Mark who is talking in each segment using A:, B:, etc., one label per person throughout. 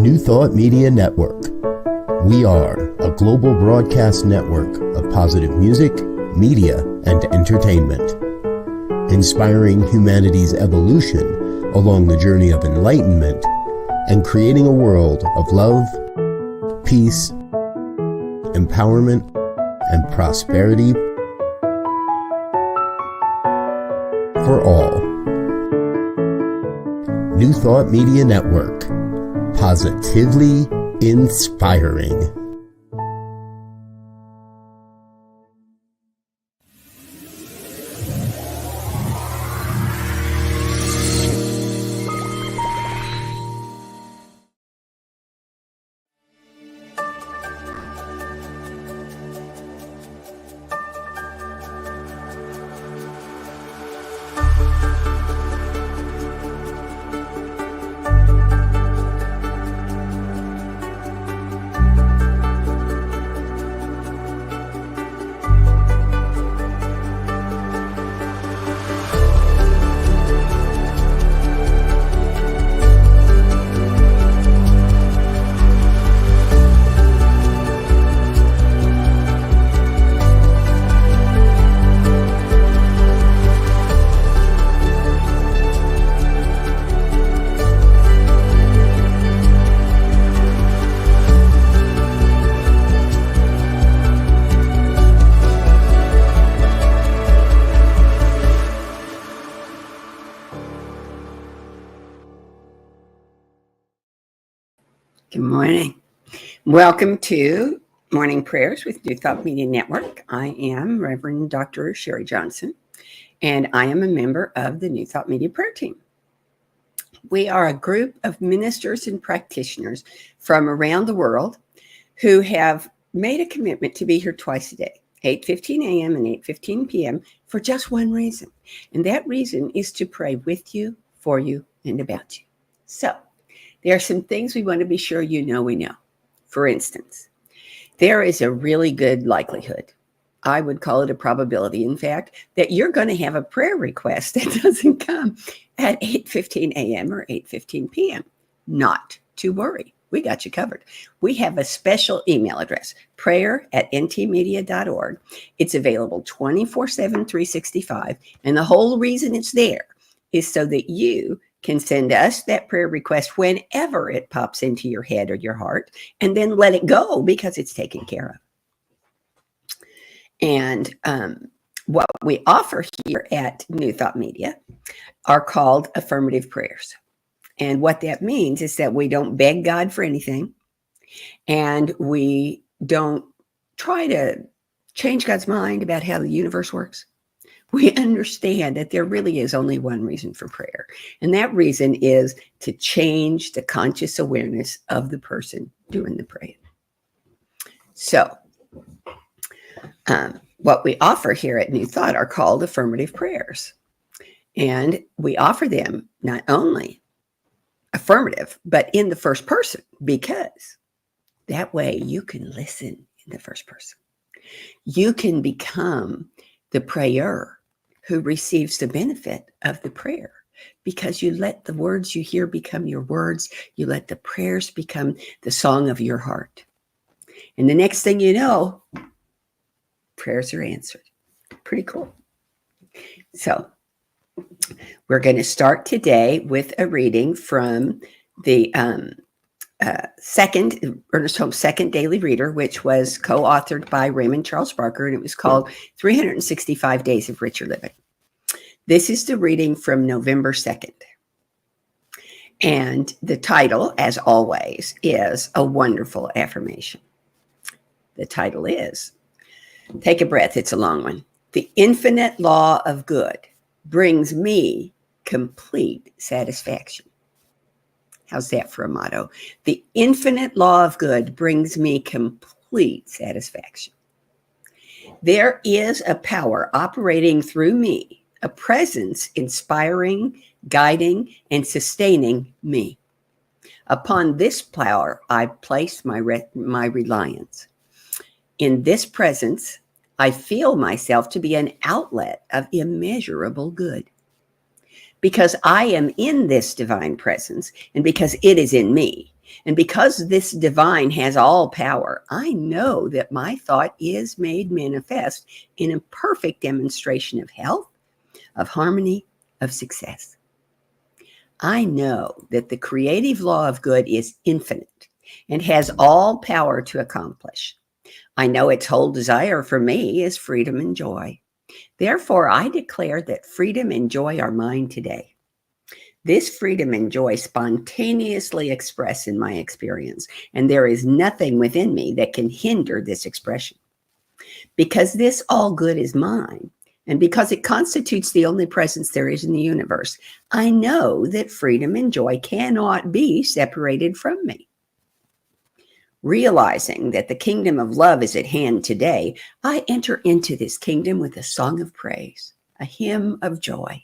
A: New Thought Media Network. We are a global broadcast network of positive music, media, and entertainment, inspiring humanity's evolution along the journey of enlightenment and creating a world of love, peace, empowerment, and prosperity for all. New Thought Media Network. Positively inspiring.
B: Good morning. Welcome to Morning Prayers with New Thought Media Network. I am Reverend Dr. Sharri Johnson, and I am a member of the New Thought Media Prayer Team. We are a group of ministers and practitioners from around the world who have made a commitment to be here twice a day, 8:15 a.m. and 8:15 p.m. for just one reason. And that reason is to pray with you, for you, and about you. So, there are some things we want to be sure you know we know. For instance, there is a really good likelihood, I would call it a probability, in fact, that you're going to have a prayer request that doesn't come at 8:15 a.m. or 8:15 p.m. Not to worry. We got you covered. We have a special email address, prayer@ntmedia.org. It's available 24/7, 365. And the whole reason it's there is so that you can send us that prayer request whenever it pops into your head or your heart, and then let it go because it's taken care of. And what we offer here at New Thought Media are called affirmative prayers. And what that means is that we don't beg God for anything, and we don't try to change God's mind about how the universe works. We understand that there really is only one reason for prayer. And that reason is to change the conscious awareness of the person doing the praying. So, what we offer here at New Thought are called affirmative prayers. And we offer them not only affirmative, but in the first person, because that way you can listen in the first person. You can become the prayer who receives the benefit of the prayer, because you let the words you hear become your words. You let the prayers become the song of your heart. And the next thing you know, prayers are answered. Pretty cool. So we're going to start today with a reading from the Ernest Holmes' second daily reader, which was co-authored by Raymond Charles Barker, and it was called 365 Days of Richer Living. This is the reading from November 2nd. And the title, as always, is A Wonderful Affirmation. The title is, take a breath, it's a long one. The infinite law of good brings me complete satisfaction. How's that for a motto? The infinite law of good brings me complete satisfaction. There is a power operating through me, a presence inspiring, guiding, and sustaining me. Upon this power, I place my reliance. In this presence, I feel myself to be an outlet of immeasurable good. Because I am in this divine presence, and because it is in me, And because this divine has all power, I know that my thought is made manifest in a perfect demonstration of health, of harmony, of success. I know that the creative law of good is infinite and has all power to accomplish. I know its whole desire for me is freedom and joy. Therefore, I declare that freedom and joy are mine today. This freedom and joy spontaneously express in my experience, and there is nothing within me that can hinder this expression. Because this all good is mine, and because it constitutes the only presence there is in the universe, I know that freedom and joy cannot be separated from me. Realizing that the kingdom of love is at hand today, I enter into this kingdom with a song of praise, a hymn of joy.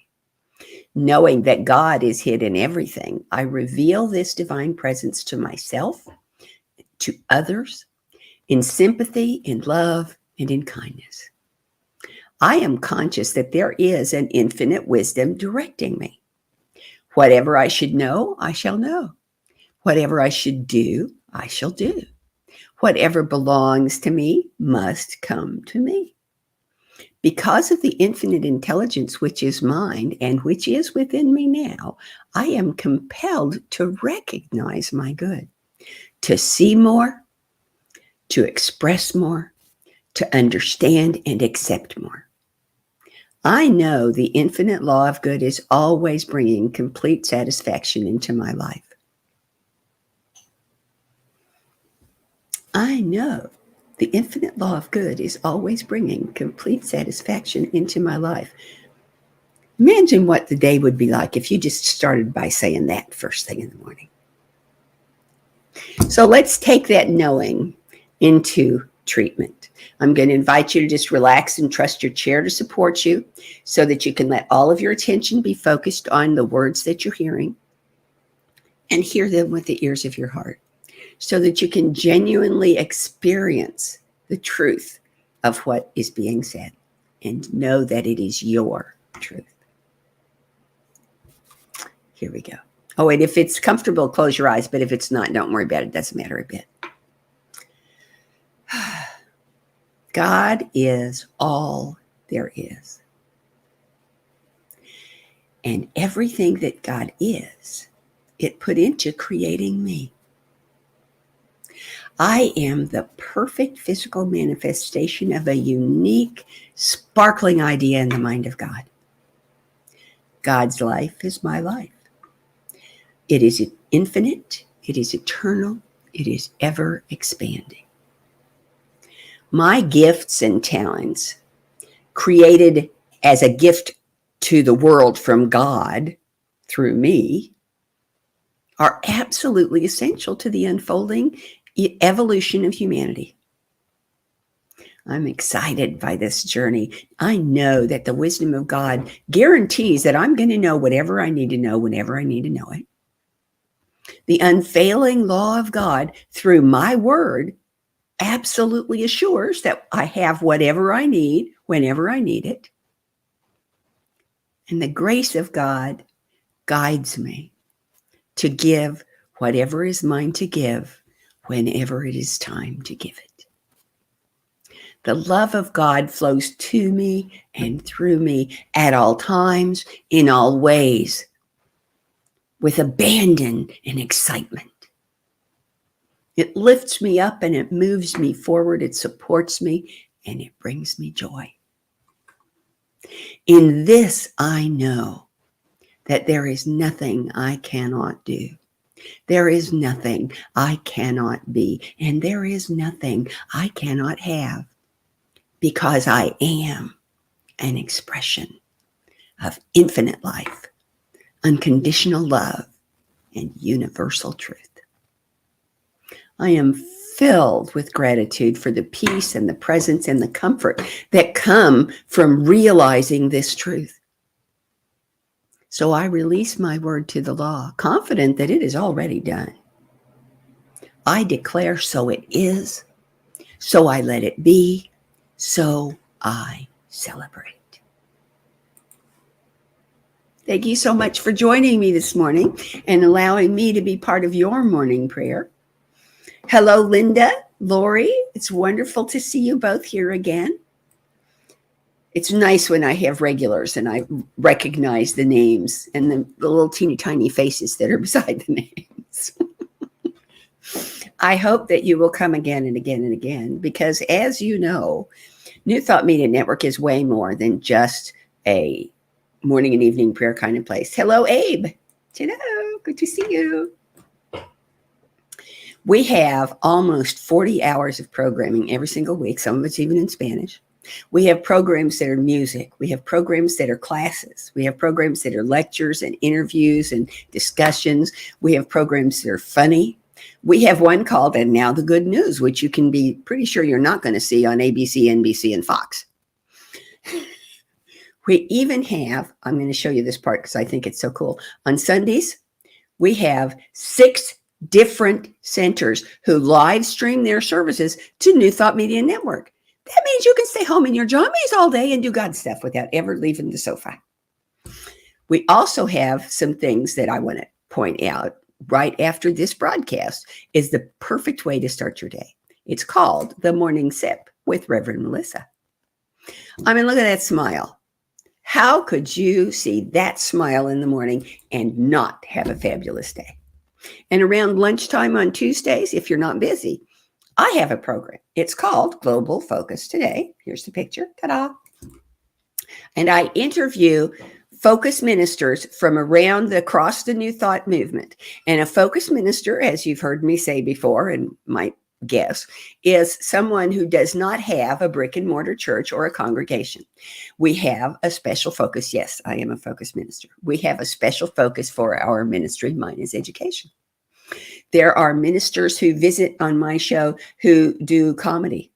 B: Knowing that God is hid in everything, I reveal this divine presence to myself, to others, in sympathy, in love, and in kindness. I am conscious that there is an infinite wisdom directing me. Whatever I should know, I shall know. Whatever I should do, I shall do. Whatever belongs to me must come to me. Because of the infinite intelligence which is mine and which is within me now, I am compelled to recognize my good, to see more, to express more, to understand and accept more. I know the infinite law of good is always bringing complete satisfaction into my life. I know the infinite law of good is always bringing complete satisfaction into my life. Imagine what the day would be like if you just started by saying that first thing in the morning. So let's take that knowing into treatment. I'm going to invite you to just relax and trust your chair to support you so that you can let all of your attention be focused on the words that you're hearing and hear them with the ears of your heart, so that you can genuinely experience the truth of what is being said and know that it is your truth. Here we go. Oh, and if it's comfortable, close your eyes, but if it's not, don't worry about it. It doesn't matter a bit. God is all there is. And everything that God is, it put into creating me. I am the perfect physical manifestation of a unique, sparkling idea in the mind of God. God's life is my life. It is infinite, it is eternal, it is ever expanding. My gifts and talents, created as a gift to the world from God through me, are absolutely essential to the unfolding evolution of humanity. I'm excited by this journey. I know that the wisdom of God guarantees that I'm going to know whatever I need to know whenever I need to know it. The unfailing law of God through my word absolutely assures that I have whatever I need whenever I need it. And the grace of God guides me to give whatever is mine to give whenever it is time to give it. The love of God flows to me and through me at all times, in all ways, with abandon and excitement. It lifts me up and it moves me forward. It supports me and it brings me joy. In this, I know that there is nothing I cannot do. There is nothing I cannot be, and there is nothing I cannot have, because I am an expression of infinite life, unconditional love, and universal truth. I am filled with gratitude for the peace and the presence and the comfort that come from realizing this truth. So I release my word to the law, confident that it is already done. I declare so it is, so I let it be, so I celebrate. Thank you so much for joining me this morning and allowing me to be part of your morning prayer. Hello, Linda, Lori. It's wonderful to see you both here again. It's nice when I have regulars and I recognize the names and the little teeny tiny faces that are beside the names. I hope that you will come again and again and again, because as you know, New Thought Media Network is way more than just a morning and evening prayer kind of place. Hello, Abe. Hello, good to see you. We have almost 40 hours of programming every single week. Some of it's even in Spanish. We have programs that are music. We have programs that are classes. We have programs that are lectures and interviews and discussions. We have programs that are funny. We have one called And Now the Good News, which you can be pretty sure you're not going to see on ABC, NBC, and Fox. We even have, I'm going to show you this part because I think it's so cool. On Sundays, we have 6 different centers who live stream their services to New Thought Media Network. That means you can stay home in your jammies all day and do God stuff without ever leaving the sofa. We also have some things that I want to point out right after this broadcast is the perfect way to start your day. It's called The Morning Sip with Reverend Melissa. I mean, look at that smile. How could you see that smile in the morning and not have a fabulous day? And around lunchtime on Tuesdays, if you're not busy, I have a program. It's called Global Focus Today. Here's the picture. Ta-da. And I interview focus ministers from across the New Thought movement. And a focus minister, as you've heard me say before and might guess, is someone who does not have a brick and mortar church or a congregation. We have a special focus. Yes, I am a focus minister. We have a special focus for our ministry. Mine is education. There are ministers who visit on my show who do comedy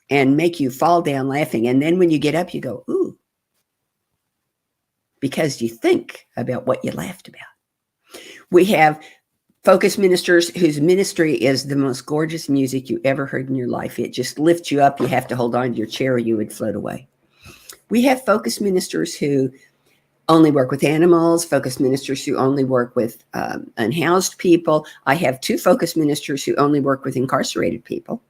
B: and make you fall down laughing. And then when you get up, you go, ooh, because you think about what you laughed about. We have focus ministers whose ministry is the most gorgeous music you ever heard in your life. It just lifts you up. You have to hold on to your chair or you would float away. We have focus ministers who only work with animals, focus ministers who only work with unhoused people. I have 2 focus ministers who only work with incarcerated people.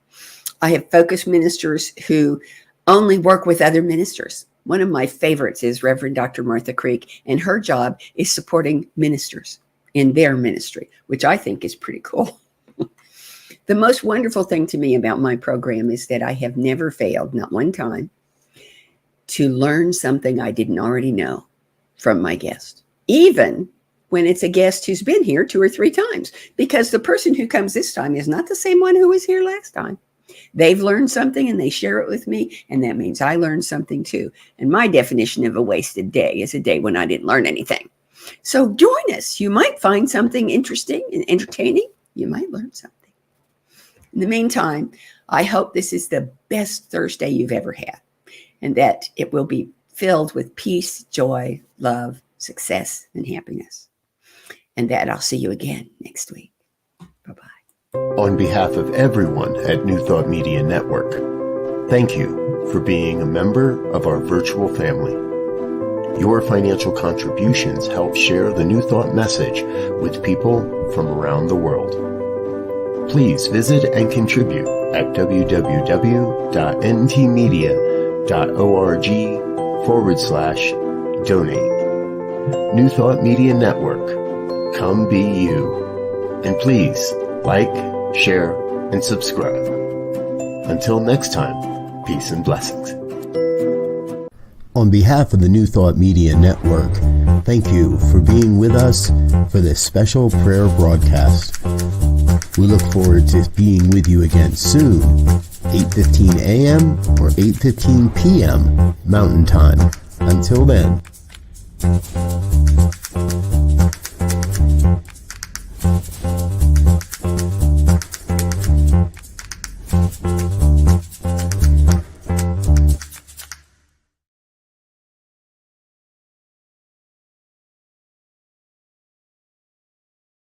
B: I have focus ministers who only work with other ministers. One of my favorites is Reverend Dr. Martha Creek, and her job is supporting ministers in their ministry, which I think is pretty cool. The most wonderful thing to me about my program is that I have never failed, not one time, to learn something I didn't already know from my guest, even when it's a guest who's been here 2 or 3 times, because the person who comes this time is not the same one who was here last time. They've learned something and they share it with me, and that means I learned something too. And my definition of a wasted day is a day when I didn't learn anything. So join us. You might find something interesting and entertaining. You might learn something. In the meantime, I hope this is the best Thursday you've ever had, and that it will be filled with peace, joy, love, success, and happiness. And that I'll see you again next week. Bye-bye.
A: On behalf of everyone at New Thought Media Network, thank you for being a member of our virtual family. Your financial contributions help share the New Thought message with people from around the world. Please visit and contribute at www.ntmedia.org/donate. New Thought Media Network, come be you. And please like, share, and subscribe. Until next time, peace and blessings. On behalf of the New Thought Media Network, thank you for being with us for this special prayer broadcast. We look forward to being with you again soon, 8:15 a.m. or 8:15 p.m. Mountain Time. Until then.